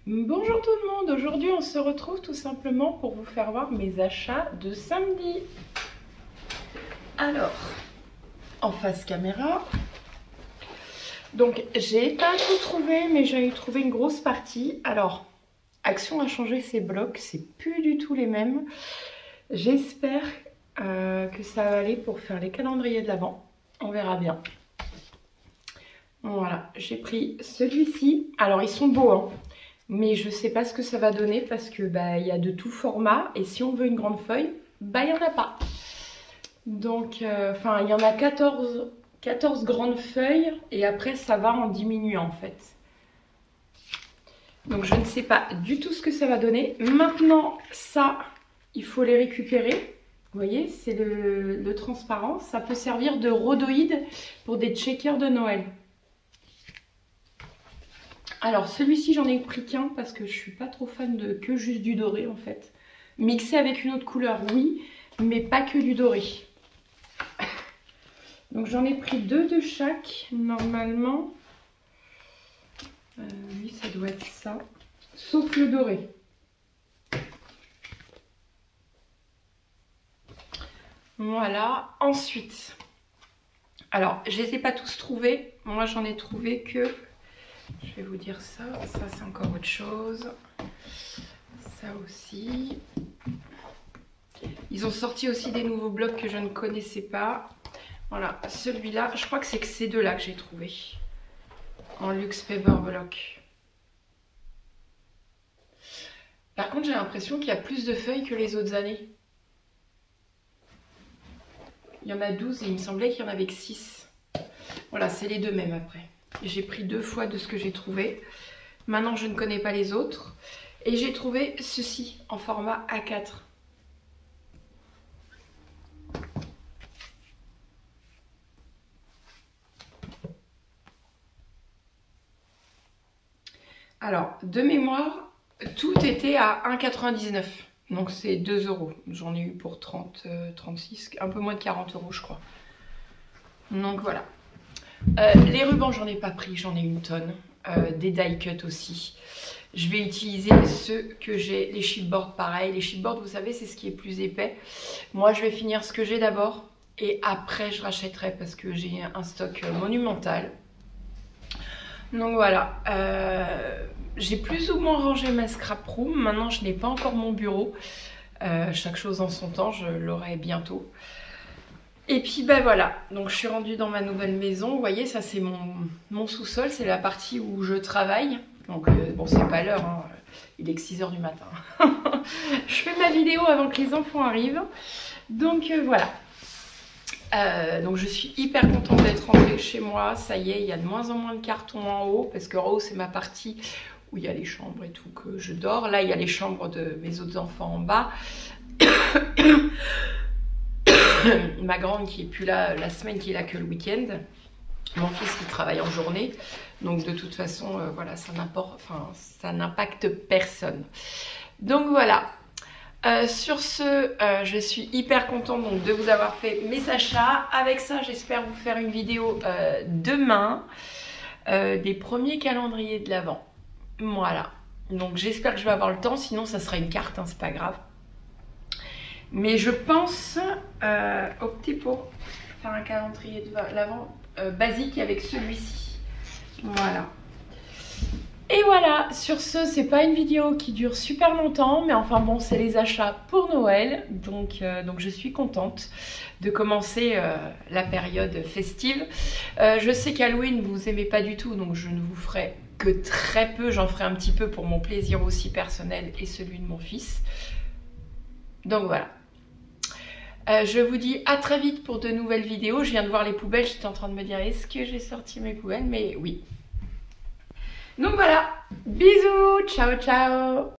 Bonjour tout le monde, aujourd'hui on se retrouve tout simplement pour vous faire voir mes achats de samedi. Alors, en face caméra, donc j'ai pas tout trouvé mais j'ai trouvé une grosse partie. Alors, Action a changé ses blocs, c'est plus du tout les mêmes. J'espère que ça va aller pour faire les calendriers de l'Avent, on verra bien. Voilà, j'ai pris celui-ci, alors ils sont beaux hein. Mais je sais pas ce que ça va donner parce que y a de tout format et si on veut une grande feuille, il n'y en a pas. Donc, il y en a 14 grandes feuilles et après ça va en diminuant en fait. Donc je ne sais pas du tout ce que ça va donner. Maintenant, ça, il faut les récupérer. Vous voyez, c'est le transparent. Ça peut servir de rhodoïde pour des checkers de Noël. Alors celui-ci j'en ai pris qu'un parce que je suis pas trop fan de que juste du doré en fait. Mixé avec une autre couleur oui, mais pas que du doré. Donc j'en ai pris 2 de chaque normalement. Oui ça doit être ça, sauf le doré. Voilà, ensuite. Alors je les ai pas tous trouvés, moi j'en ai trouvé que... Je vais vous dire ça, ça c'est encore autre chose, ça aussi. Ils ont sorti aussi des nouveaux blocs que je ne connaissais pas. Voilà, celui-là, je crois que c'est ces deux-là que j'ai trouvé. En luxe paper block. Par contre, j'ai l'impression qu'il y a plus de feuilles que les autres années. Il y en a 12 et il me semblait qu'il y en avait que 6. Voilà, c'est les deux mêmes après. J'ai pris 2 fois de ce que j'ai trouvé. Maintenant, je ne connais pas les autres. Et j'ai trouvé ceci en format A4. Alors, de mémoire, tout était à 1,99 €. Donc, c'est 2 €. J'en ai eu pour 30, 36, un peu moins de 40 € je crois. Donc, voilà. Les rubans, j'en ai pas pris, j'en ai une tonne. Des die cut aussi. Je vais utiliser ceux que j'ai, les chipboards pareil. Les chipboards, vous savez, c'est ce qui est plus épais. Moi, je vais finir ce que j'ai d'abord. Et après, je rachèterai parce que j'ai un stock monumental. Donc voilà. J'ai plus ou moins rangé ma scrap room. Maintenant, je n'ai pas encore mon bureau. Chaque chose en son temps, je l'aurai bientôt. Et puis voilà, donc je suis rendue dans ma nouvelle maison. Vous voyez, ça c'est mon sous-sol, c'est la partie où je travaille. Donc bon, c'est pas l'heure, hein. Il est que 6 h du matin. Je fais ma vidéo avant que les enfants arrivent. Donc voilà. Donc je suis hyper contente d'être rentrée chez moi. Ça y est, il y a de moins en moins de cartons en haut. Parce qu'en haut, c'est ma partie où il y a les chambres et tout que je dors. Là, il y a les chambres de mes autres enfants en bas. Ma grande qui est plus là la semaine, qui est là que le week-end. Mon fils qui travaille en journée. Donc de toute façon, voilà, ça n'impacte personne. Donc voilà. Sur ce, je suis hyper contente donc, de vous avoir fait mes achats. Avec ça, j'espère vous faire une vidéo demain des premiers calendriers de l'Avent. Voilà. Donc j'espère que je vais avoir le temps. Sinon, ça sera une carte, hein, c'est pas grave. Mais je pense opter pour faire un calendrier de l'Avent basique avec celui-ci. Voilà. Et voilà, sur ce, c'est pas une vidéo qui dure super longtemps, mais enfin bon, c'est les achats pour Noël. Donc je suis contente de commencer la période festive. Je sais qu'Halloween, vous aimez pas du tout, donc je ne vous ferai que très peu. J'en ferai un petit peu pour mon plaisir aussi personnel et celui de mon fils. Donc voilà. Je vous dis à très vite pour de nouvelles vidéos. Je viens de voir les poubelles, j'étais en train de me dire est-ce que j'ai sorti mes poubelles, mais oui. Donc voilà, bisous, ciao ciao.